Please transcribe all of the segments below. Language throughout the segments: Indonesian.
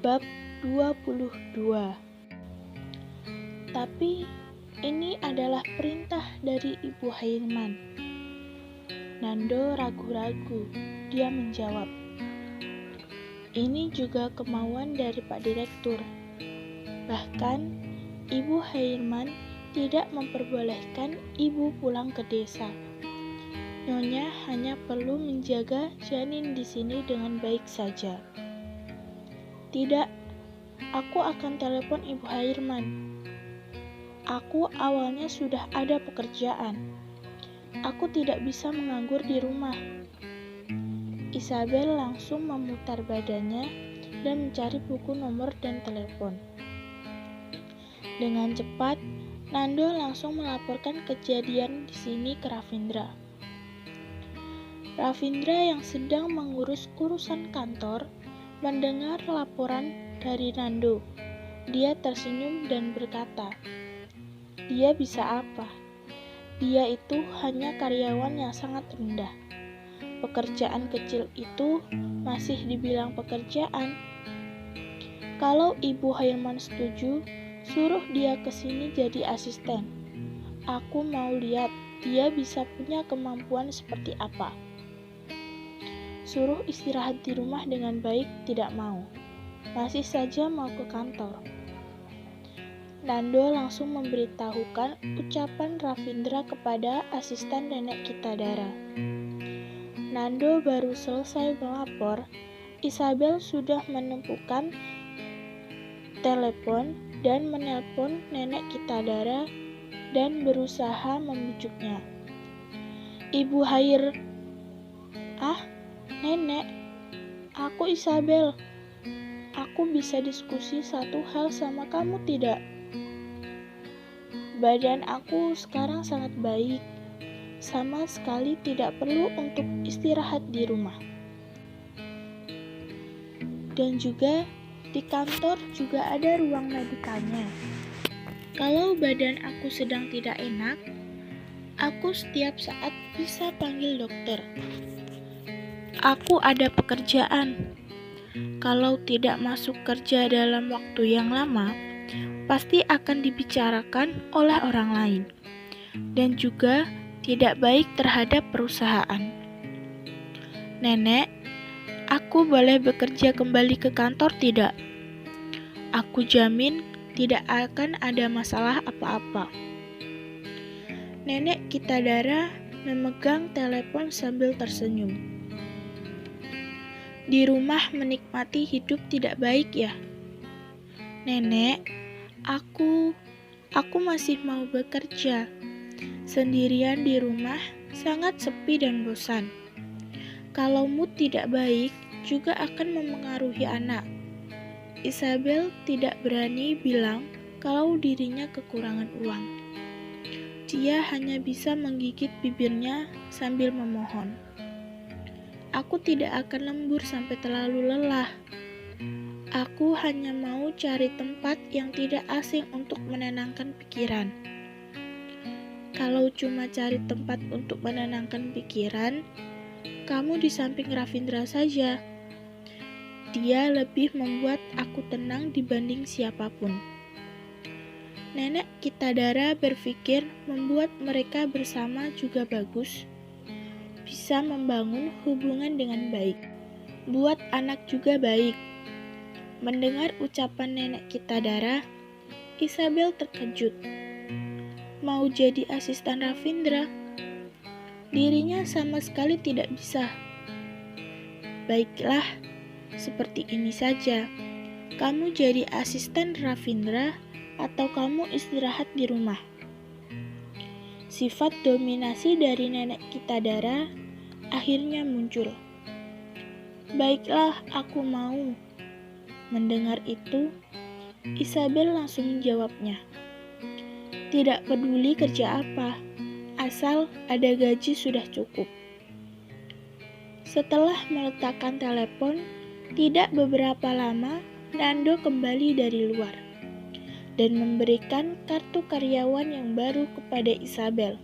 Bab 22. Tapi ini adalah perintah dari Ibu Hairman. Nando ragu-ragu. Dia menjawab, ini juga kemauan dari Pak Direktur. Bahkan Ibu Hairman tidak memperbolehkan ibu pulang ke desa. Nyonya hanya perlu menjaga janin di sini dengan baik saja. Tidak, aku akan telepon Ibu Hairman. Aku awalnya sudah ada pekerjaan. Aku tidak bisa menganggur di rumah. Isabel langsung memutar badannya dan mencari buku nomor dan telepon. Dengan cepat, Nando langsung melaporkan kejadian di sini ke Ravindra. Ravindra yang sedang mengurus urusan kantor mendengar laporan dari Nando. Dia tersenyum dan berkata, dia bisa apa? Dia itu hanya karyawan yang sangat rendah. Pekerjaan kecil itu masih dibilang pekerjaan. Kalau Ibu Hairman setuju, suruh dia ke sini jadi asisten. Aku mau lihat dia bisa punya kemampuan seperti apa. Suruh istirahat di rumah dengan baik tidak mau. Masih saja mau ke kantor. Nando langsung memberitahukan ucapan Ravindra kepada asisten nenek Kitadara. Nando baru selesai melapor, Isabel sudah menemukan telepon dan menelpon nenek Kitadara dan berusaha membujuknya. Ibu Hair, Nenek, aku Isabel. Aku bisa diskusi satu hal sama kamu tidak? Badan aku sekarang sangat baik. Sama sekali tidak perlu untuk istirahat di rumah. Dan juga di kantor juga ada ruang medikalnya. Kalau badan aku sedang tidak enak, aku setiap saat bisa panggil dokter. Aku ada pekerjaan. Kalau tidak masuk kerja dalam waktu yang lama, pasti akan dibicarakan oleh orang lain. Dan juga tidak baik terhadap perusahaan. Nenek, aku boleh bekerja kembali ke kantor tidak? Aku jamin tidak akan ada masalah apa-apa. Nenek Kitadara memegang telepon sambil tersenyum. Di rumah menikmati hidup tidak baik ya? Nenek, aku masih mau bekerja. Sendirian di rumah sangat sepi dan bosan. Kalau mood tidak baik, juga akan memengaruhi anak. Isabel tidak berani bilang kalau dirinya kekurangan uang. Dia hanya bisa menggigit bibirnya sambil memohon. Aku tidak akan lembur sampai terlalu lelah. Aku hanya mau cari tempat yang tidak asing untuk menenangkan pikiran. Kalau cuma cari tempat untuk menenangkan pikiran, kamu di samping Ravindra saja. Dia lebih membuat aku tenang dibanding siapapun. Nenek Kitadara berpikir membuat mereka bersama juga bagus. Bisa membangun hubungan dengan baik. Buat anak juga baik. Mendengar ucapan nenek Kitadara, Isabel terkejut. Mau jadi asisten Ravindra? Dirinya sama sekali tidak bisa. Baiklah, seperti ini saja. Kamu jadi asisten Ravindra atau kamu istirahat di rumah? Sifat dominasi dari nenek Kitadara akhirnya muncul. Baiklah, aku mau. Mendengar itu, Isabel langsung menjawabnya. Tidak peduli kerja apa, asal ada gaji sudah cukup. Setelah meletakkan telepon, tidak beberapa lama Nando kembali dari luar dan memberikan kartu karyawan yang baru kepada Isabel.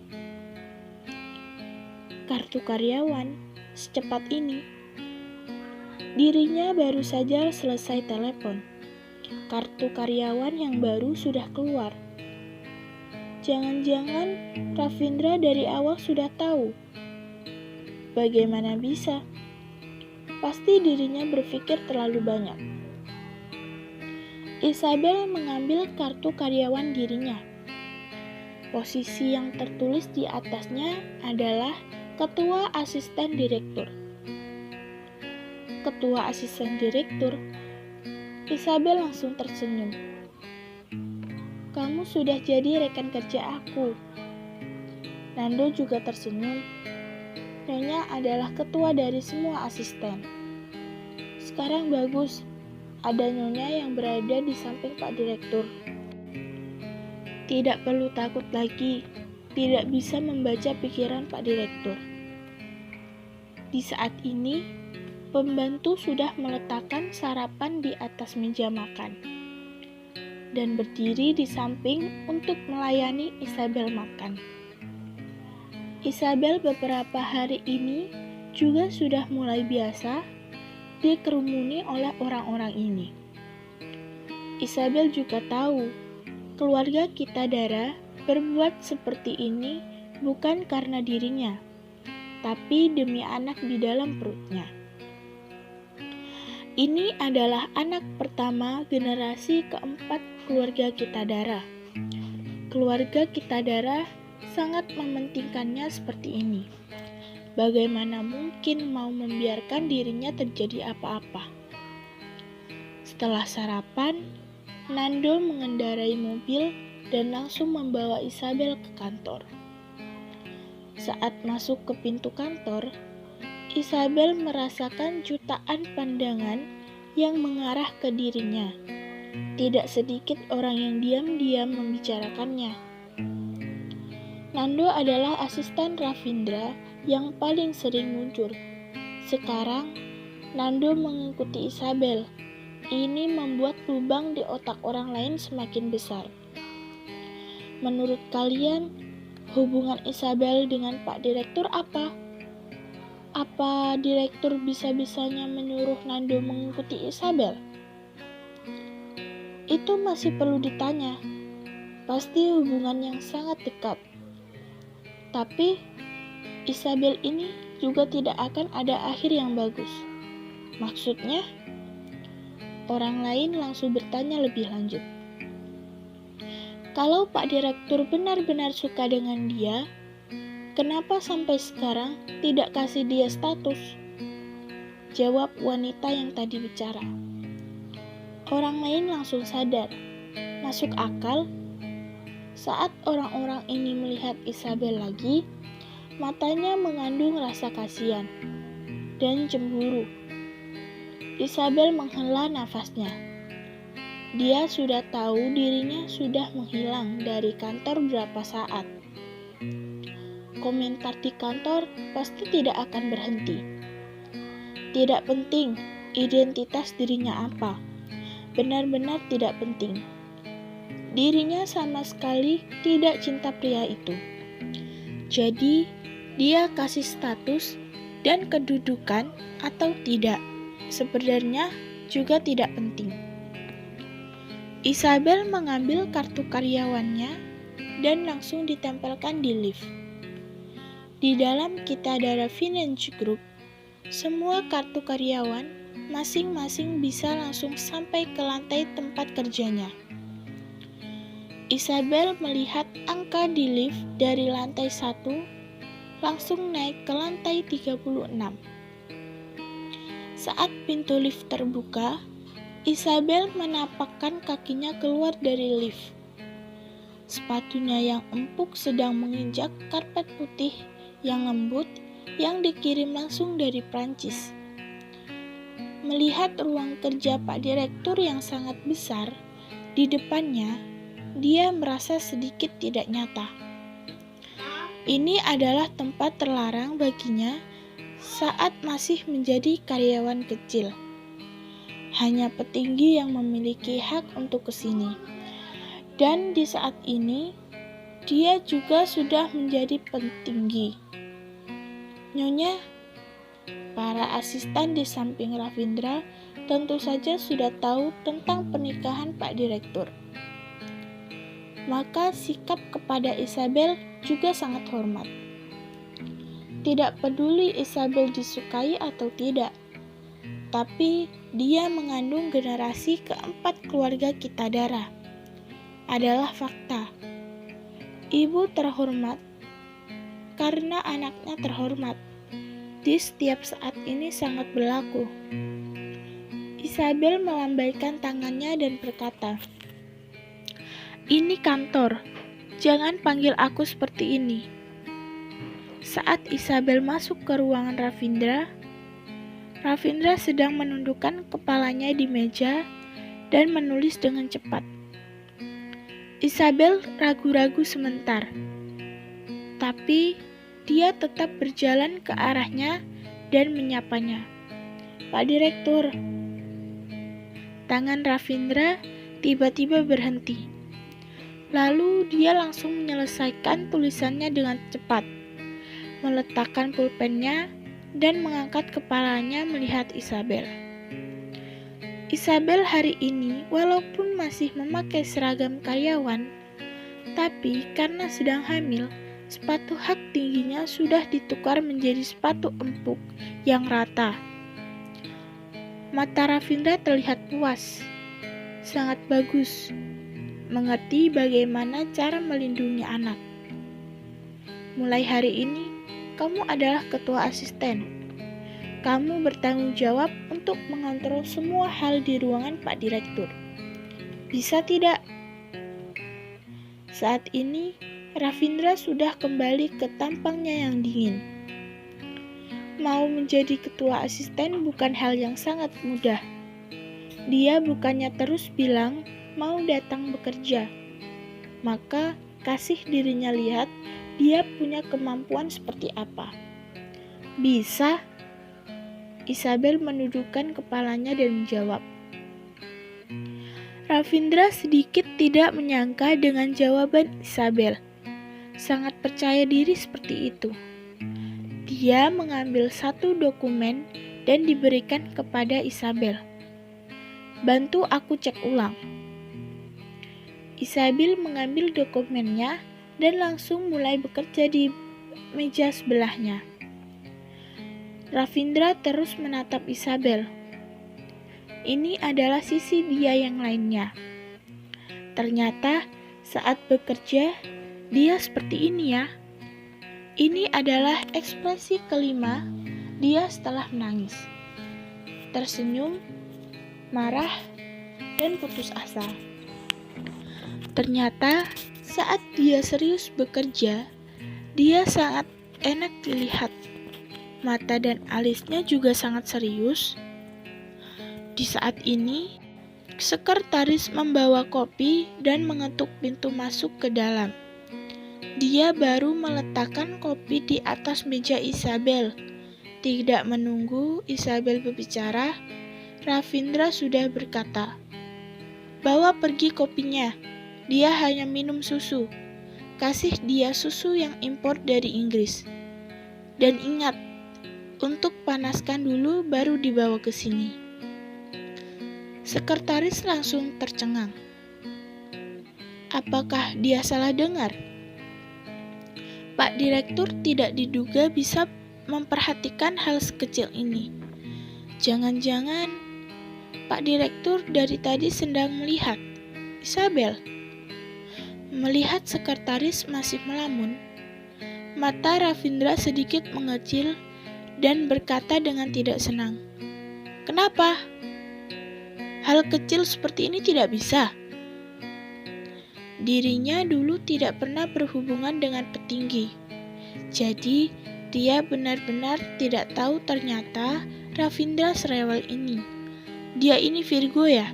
Kartu karyawan? Secepat ini? Dirinya baru saja selesai telepon. Kartu karyawan yang baru sudah keluar. Jangan-jangan Ravindra dari awal sudah tahu. Bagaimana bisa? Pasti dirinya berpikir terlalu banyak. Isabel mengambil kartu karyawan dirinya. Posisi yang tertulis di atasnya adalah Ketua Asisten Direktur. Ketua Asisten Direktur. Isabel langsung tersenyum. Kamu sudah jadi rekan kerja aku. Nando juga tersenyum. Nyonya adalah ketua dari semua asisten. Sekarang bagus, ada Nyonya yang berada di samping Pak Direktur. Tidak perlu takut lagi, tidak bisa membaca pikiran Pak Direktur. Di saat ini, pembantu sudah meletakkan sarapan di atas meja makan dan berdiri di samping untuk melayani Isabel makan. Isabel beberapa hari ini juga sudah mulai biasa dikerumuni oleh orang-orang ini. Isabel juga tahu keluarga Kitadara berbuat seperti ini bukan karena dirinya, tapi demi anak di dalam perutnya. Ini adalah anak pertama generasi keempat keluarga Kitadara. Keluarga Kitadara sangat mementingkannya seperti ini. Bagaimana mungkin mau membiarkan dirinya terjadi apa-apa? Setelah sarapan, Nando mengendarai mobil dan langsung membawa Isabel ke kantor. Saat masuk ke pintu kantor, Isabel merasakan jutaan pandangan yang mengarah ke dirinya. Tidak sedikit orang yang diam-diam membicarakannya. Nando adalah asisten Ravindra yang paling sering muncul. Sekarang, Nando mengikuti Isabel. Ini membuat lubang di otak orang lain semakin besar. Menurut kalian, hubungan Isabel dengan Pak Direktur apa? Apa direktur bisa-bisanya menyuruh Nando mengikuti Isabel? Itu masih perlu ditanya. Pasti hubungan yang sangat dekat. Tapi Isabel ini juga tidak akan ada akhir yang bagus. Maksudnya, orang lain langsung bertanya lebih lanjut. Kalau Pak Direktur benar-benar suka dengan dia, kenapa sampai sekarang tidak kasih dia status? Jawab wanita yang tadi bicara. Orang lain langsung sadar. Masuk akal? Saat orang-orang ini melihat Isabel lagi, matanya mengandung rasa kasihan dan cemburu. Isabel menghela nafasnya. Dia sudah tahu dirinya sudah menghilang dari kantor berapa saat. Komentar di kantor pasti tidak akan berhenti. Tidak penting identitas dirinya apa, benar-benar tidak penting. Dirinya sama sekali tidak cinta pria itu. Jadi, dia kasih status dan kedudukan atau tidak, sebenarnya juga tidak penting. Isabel mengambil kartu karyawannya dan langsung ditempelkan di lift. Di dalam Kitadara Finance Group, semua kartu karyawan masing-masing bisa langsung sampai ke lantai tempat kerjanya. Isabel melihat angka di lift dari lantai 1 langsung naik ke lantai 36. Saat pintu lift terbuka, Isabel menapakkan kakinya keluar dari lift. Sepatunya yang empuk sedang menginjak karpet putih yang lembut yang dikirim langsung dari Prancis. Melihat ruang kerja Pak Direktur yang sangat besar di depannya, dia merasa sedikit tidak nyata. Ini adalah tempat terlarang baginya saat masih menjadi karyawan kecil. Hanya petinggi yang memiliki hak untuk ke sini. Dan di saat ini, dia juga sudah menjadi petinggi. Nyonya, para asisten di samping Ravindra tentu saja sudah tahu tentang pernikahan Pak Direktur. Maka sikap kepada Isabel juga sangat hormat. Tidak peduli Isabel disukai atau tidak, tapi dia mengandung generasi keempat keluarga kita darah. Adalah fakta. Ibu terhormat karena anaknya terhormat. Di setiap saat ini sangat berlaku. Isabel melambaikan tangannya dan berkata, "Ini kantor, jangan panggil aku seperti ini." Saat Isabel masuk ke ruangan Ravindra sedang menundukkan kepalanya di meja dan menulis dengan cepat. Isabel ragu-ragu sebentar, tapi dia tetap berjalan ke arahnya dan menyapanya. "Pak Direktur." Tangan Ravindra tiba-tiba berhenti. Lalu dia langsung menyelesaikan tulisannya dengan cepat, meletakkan pulpennya dan mengangkat kepalanya melihat Isabel. Isabel hari ini walaupun masih memakai seragam karyawan, tapi karena sedang hamil, sepatu hak tingginya sudah ditukar menjadi sepatu empuk yang rata. Mata Ravindra terlihat puas, sangat bagus, mengerti bagaimana cara melindungi anak. Mulai hari ini, kamu adalah ketua asisten. Kamu bertanggung jawab untuk mengontrol semua hal di ruangan Pak Direktur. Bisa tidak? Saat ini, Ravindra sudah kembali ke tampangnya yang dingin. Mau menjadi ketua asisten bukan hal yang sangat mudah. Dia bukannya terus bilang mau datang bekerja. Maka kasih dirinya lihat dia punya kemampuan seperti apa. Bisa? Isabel menundukkan kepalanya dan menjawab. Ravindra sedikit tidak menyangka dengan jawaban Isabel. Sangat percaya diri seperti itu. Dia mengambil satu dokumen dan diberikan kepada Isabel. "Bantu aku cek ulang." Isabel mengambil dokumennya dan langsung mulai bekerja di meja sebelahnya. Ravindra terus menatap Isabel. Ini adalah sisi dia yang lainnya. Ternyata saat bekerja, dia seperti ini ya. Ini adalah ekspresi kelima dia setelah menangis. Tersenyum, marah, dan putus asa. Ternyata saat dia serius bekerja, dia sangat enak dilihat. Mata dan alisnya juga sangat serius. Di saat ini, sekretaris membawa kopi dan mengetuk pintu masuk ke dalam. Dia baru meletakkan kopi di atas meja Isabel. Tidak menunggu Isabel berbicara, Ravindra sudah berkata, "Bawa pergi kopinya. Dia hanya minum susu. Kasih dia susu yang impor dari Inggris. Dan ingat, untuk panaskan dulu baru dibawa ke sini." Sekretaris langsung tercengang. Apakah dia salah dengar? Pak Direktur tidak diduga bisa memperhatikan hal sekecil ini. Jangan-jangan Pak Direktur dari tadi sedang melihat Isabel. Melihat sekretaris masih melamun, mata Ravindra sedikit mengecil dan berkata dengan tidak senang, "Kenapa? Hal kecil seperti ini tidak bisa." Dirinya dulu tidak pernah berhubungan dengan petinggi. Jadi, dia benar-benar tidak tahu ternyata Ravindra serewel ini. Dia ini Virgo ya?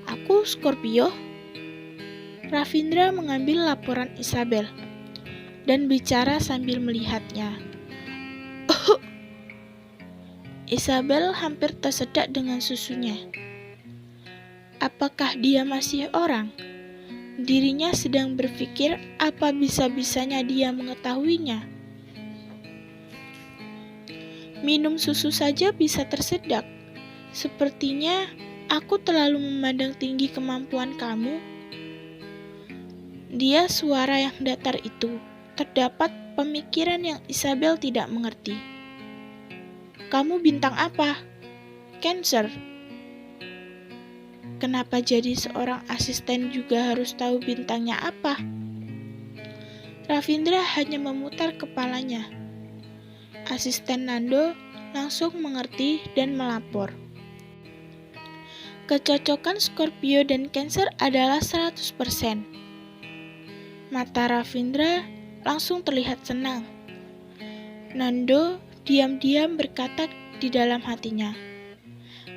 Aku Scorpio? Ravindra mengambil laporan Isabel dan bicara sambil melihatnya. Isabel hampir tersedak dengan susunya. Apakah dia masih orang? Dirinya sedang berpikir apa bisa-bisanya dia mengetahuinya. Minum susu saja bisa tersedak. Sepertinya aku terlalu memandang tinggi kemampuan kamu. Dia suara yang datar itu. Terdapat pemikiran yang Isabel tidak mengerti. Kamu bintang apa? Cancer. Kenapa jadi seorang asisten juga harus tahu bintangnya apa? Ravindra hanya memutar kepalanya. Asisten Nando langsung mengerti dan melapor. Kecocokan Scorpio dan Cancer adalah 100%. Mata Ravindra langsung terlihat senang. Nando diam-diam berkata di dalam hatinya,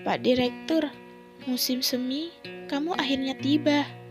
"Pak Direktur, musim semi kamu akhirnya tiba."